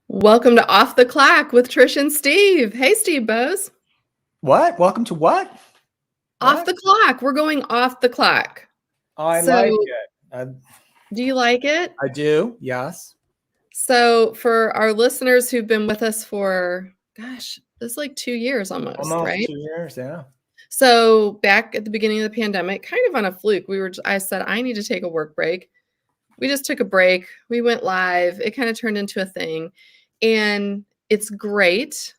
Welcome to Off the Clock with Trish and Steve. Hey, Steve Bose. What? Welcome to what? Off the clock. We're going off the clock. I So, like it. do you like it? I do. Yes. So, for our listeners who've been with us for, gosh, it's like 2 years almost, right? 2 years. Yeah. So, back at the beginning of the pandemic, kind of on a fluke, I said, I need to take a work break. We just took a break. We went live. It kind of turned into a thing. And it's great.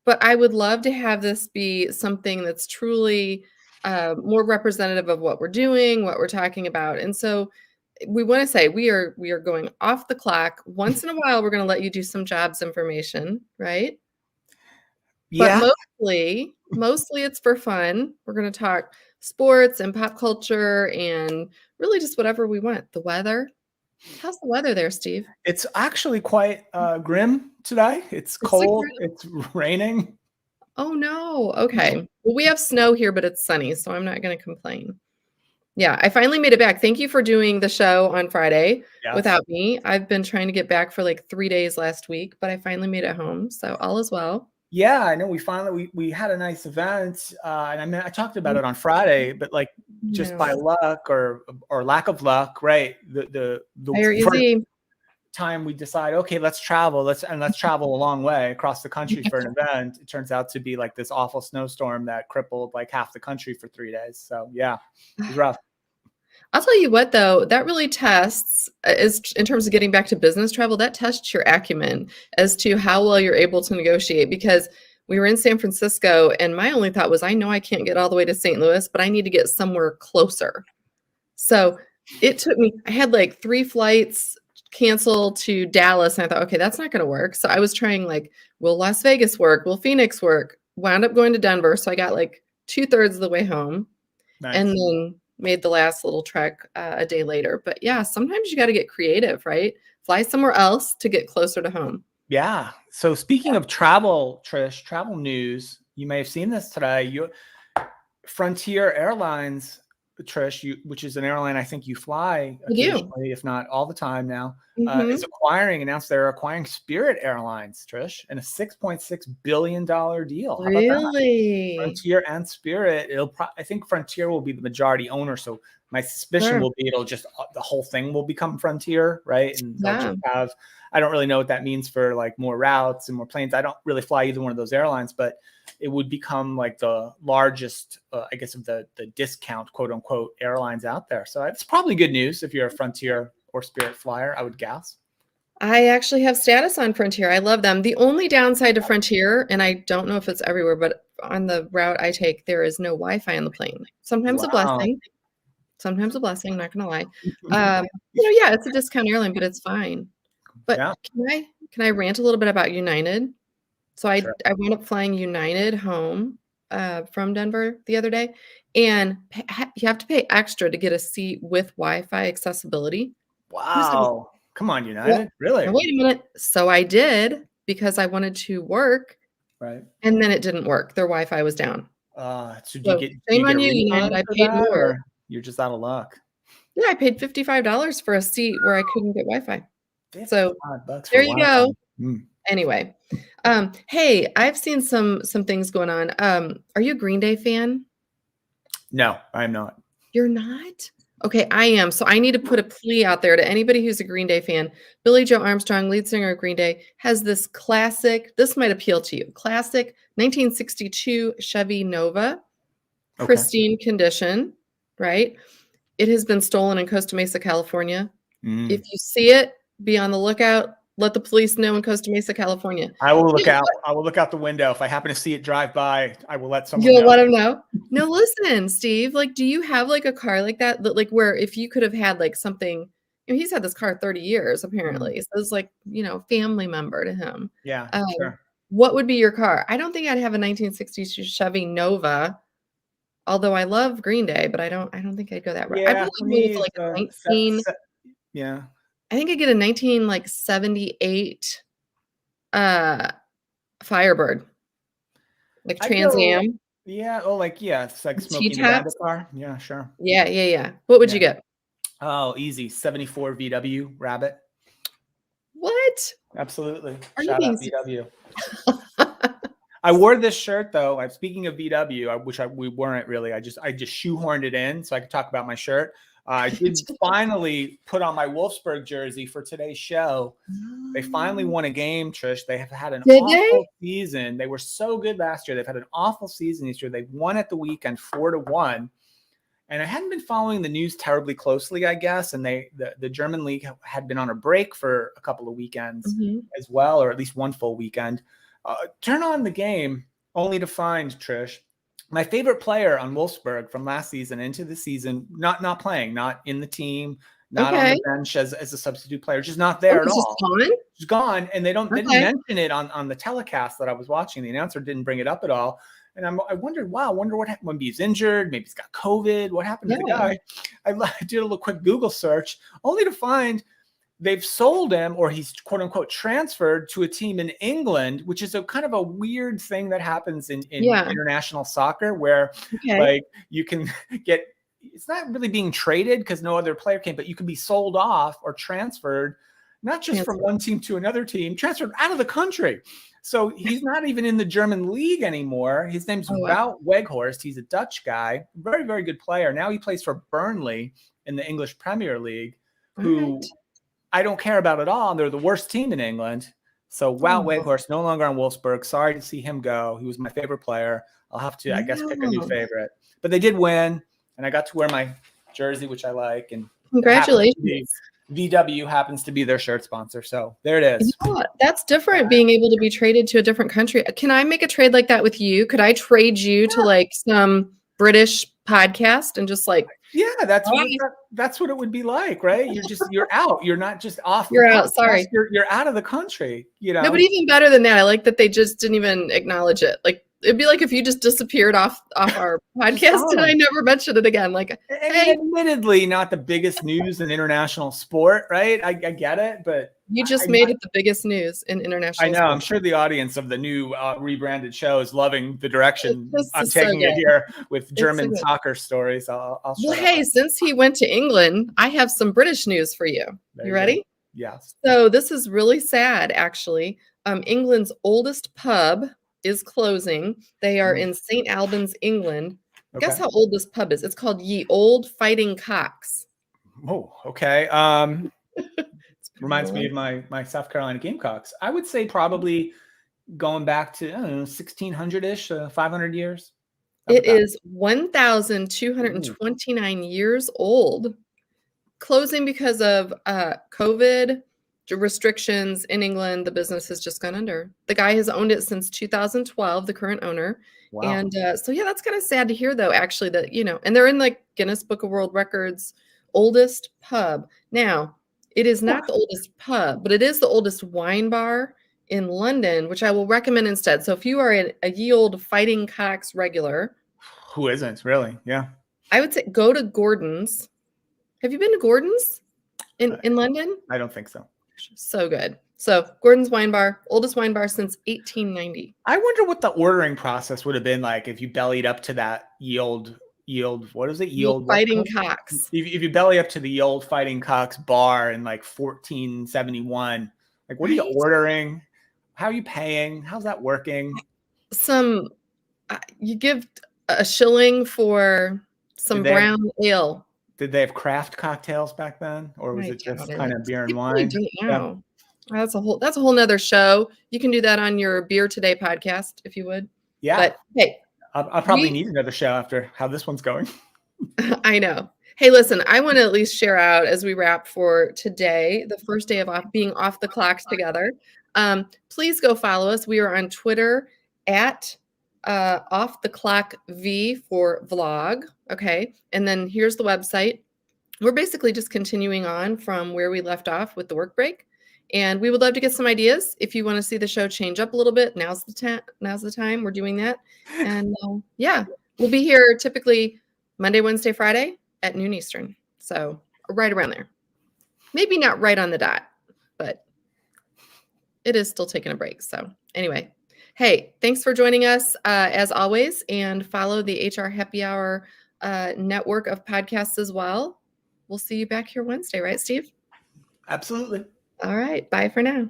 But I would love to have this be something that's truly more representative of what we're doing, what we're talking about. And so we want to say we are going off the clock. Once in a while, we're going to let you do some jobs information, right? But Yeah. mostly it's for fun. We're going to talk sports and pop culture and really just whatever we want. The weather. How's the weather there, Steve? It's actually quite grim today. It's cold. It's raining. Oh, no. Okay. Well, we have snow here, but it's sunny, so I'm not going to complain. Yeah, I finally made it back. Thank you for doing the show on Friday without me. I've been trying to get back for like 3 days last week, but I finally made it home, so all is well. Yeah, I know. We had a nice event, and I mean, I talked about it on Friday, but like just by luck or lack of luck, right? The first time we decide, okay, let's travel, let's travel a long way across the country for an event. It turns out to be like this awful snowstorm that crippled like half the country for 3 days. So yeah, it was rough. I'll tell you what, though, that really tests, is in terms of getting back to business travel, that tests your acumen as to how well you're able to negotiate. Because we were in San Francisco, and my only thought was, I know I can't get all the way to St. Louis, but I need to get somewhere closer. So it took me, I had like 3 flights canceled to Dallas, and I thought, okay, that's not going to work. So I was trying like, will Las Vegas work? Will Phoenix work? Wound up going to Denver. So I got like 2/3 of the way home. Nice. And then made the last little trek a day later. But yeah, sometimes you got to get creative, right? Fly somewhere else to get closer to home. Yeah. So speaking of travel, Trish, travel news, you may have seen this today. Frontier Airlines, Trish, which is an airline I think you fly occasionally, if not all the time now, is announced they're acquiring Spirit Airlines, Trish, in a $6.6 billion deal. How about that? Frontier and Spirit. I think Frontier will be the majority owner. So my suspicion will be the whole thing will become Frontier, right? And they'll just have, I don't really know what that means for like more routes and more planes. I don't really fly either one of those airlines, but it would become like the largest, I guess, of the discount, quote unquote, airlines out there. So it's probably good news if you're a Frontier or Spirit flyer, I would guess. I actually have status on Frontier. I love them. The only downside to Frontier, and I don't know if it's everywhere, but on the route I take, there is no Wi-Fi on the plane. Sometimes a blessing. Sometimes a blessing, not gonna lie. Yeah, it's a discount airline, but it's fine. But can I rant a little bit about United? So I wound up flying United home from Denver the other day, and you have to pay extra to get a seat with Wi-Fi accessibility. Wow. Come on, United. Really? Now, wait a minute. So I did because I wanted to work. Right. And then it didn't work. Their Wi-Fi was down. So shame on you, United. I paid more. You're just out of luck. Yeah, I paid $55 for a seat where I couldn't get Wi-Fi. So there you go. Anyway, hey, I've seen some things going on. Are you a Green Day fan? No, I'm not. You're not? Okay, I am. So I need to put a plea out there to anybody who's a Green Day fan. Billie Joe Armstrong, lead singer of Green Day, has this classic, this might appeal to you, classic 1962 Chevy Nova, pristine condition, right? It has been stolen in Costa Mesa, California. If you see it, be on the lookout. Let the police know in Costa Mesa, California. I will look out. I will look out the window. If I happen to see it drive by, I will let someone know. You'll let them know? No, listen, Steve, like, do you have like a car like that, like where if you could have had like something, he's had this car 30 years, apparently. So it's like, family member to him. Yeah, sure. What would be your car? I don't think I'd have a 1962 Chevy Nova, although I love Green Day, but I don't think I'd go that route. Yeah, I think I'd get a 1978 Firebird, like Trans Am. Yeah. Oh, it's like Smokey the Bandit car. Yeah, sure. Yeah. What would you get? Oh, easy. 74 VW Rabbit. What? Absolutely. Are you Shout being out VW. I wore this shirt though. I'm speaking of VW, we weren't really. I just shoehorned it in so I could talk about my shirt. I did finally put on my Wolfsburg jersey for today's show. They finally won a game, Trish. They have had an Did they? awful season. They were so good last year. They've had an awful season this year. They won at the weekend 4-1. And I hadn't been following the news terribly closely, I guess. And the German league had been on a break for a couple of weekends as well, or at least one full weekend. Turn on the game only to find, Trish, my favorite player on Wolfsburg from last season into the season, not playing, not in the team, not on the bench as a substitute player, just not there at all. Gone? She's gone. And they didn't mention it on the telecast that I was watching. The announcer didn't bring it up at all. And I wondered, wow, I wonder what happened. Maybe he's injured. Maybe he's got COVID. What happened to the guy? I did a little quick Google search only to find they've sold him, or he's quote unquote transferred to a team in England, which is a kind of a weird thing that happens in international soccer where like you can get, it's not really being traded because no other player came, but you can be sold off or transferred, not just from one team to another team, transferred out of the country. So he's not even in the German league anymore. His name's Wout Weghorst. He's a Dutch guy, very, very good player. Now he plays for Burnley in the English Premier League, who I don't care about at all. They're the worst team in England. So Wout Weghorst no longer on Wolfsburg. Sorry to see him go. He was my favorite player. I'll have to, I guess, pick a new favorite. But they did win, and I got to wear my jersey, which I like. And congratulations. VW happens to be their shirt sponsor. So there it is. Yeah, that's different, being able to be traded to a different country. Can I make a trade like that with you? Could I trade you to like some British podcast and just like, that's what it would be like, right? You're out. You're not just off. You're out. Sorry. You're out of the country, you know? No, but even better than that, I like that they just didn't even acknowledge it. Like, it'd be like if you just disappeared off our podcast and I never mentioned it again. Like, hey, admittedly, not the biggest news in international sport, right? I get it, but you just made it the biggest news in international sport. I'm sure the audience of the new rebranded show is loving the direction I'm taking it here with German soccer stories. I'll well, hey, since he went to England, I have some British news for you. You ready? Yes. So this is really sad, actually. England's oldest pub is closing. They are in St. Albans, England. Guess how old this pub is? It's called Ye Old Fighting Cocks. Oh, okay. Reminds me of my South Carolina Gamecocks. I would say probably going back to, I don't know, 1600-ish, 500 years. It is 1,229 years old. Closing because of COVID restrictions in England. The business has just gone under. The guy has owned it since 2012, the current owner. Wow. And so, yeah, that's kind of sad to hear, though, actually, that, you know, and they're in like Guinness Book of World Records, oldest pub. Now, it is not the oldest pub, but it is the oldest wine bar in London, which I will recommend instead. So if you are a Ye Old Fighting Cocks regular. Who isn't, really? Yeah. I would say go to Gordon's. Have you been to Gordon's in London? I don't think so. So good. So Gordon's Wine Bar, oldest wine bar since 1890. I wonder what the ordering process would have been like if you bellied up to that Ye Old, what is it? Ye Old Fighting Cocks. If you belly up to the Ye Old Fighting Cocks bar in like 1471, like what are you ordering? How are you paying? How's that working? You give a shilling for some brown ale. Did they have craft cocktails back then, or was it just kind of beer and wine? I don't know. That's a whole nother show. You can do that on your Beer Today podcast if you would. Yeah. But hey, I'll probably need another show after how this one's going. I know. Hey, listen, I want to at least share out as we wrap for today, the first day of being off the clocks together. Please go follow us. We are on Twitter at Off the Clock V for vlog. Okay. And then here's the website. We're basically just continuing on from where we left off with the work break. And we would love to get some ideas. If you want to see the show change up a little bit, now's the time we're doing that. And yeah, we'll be here typically Monday, Wednesday, Friday at noon Eastern. So right around there. Maybe not right on the dot, but it is still taking a break. So anyway, hey, thanks for joining us as always, and follow the HR Happy Hour network of podcasts as well. We'll see you back here Wednesday, right, Steve? Absolutely. All right. Bye for now.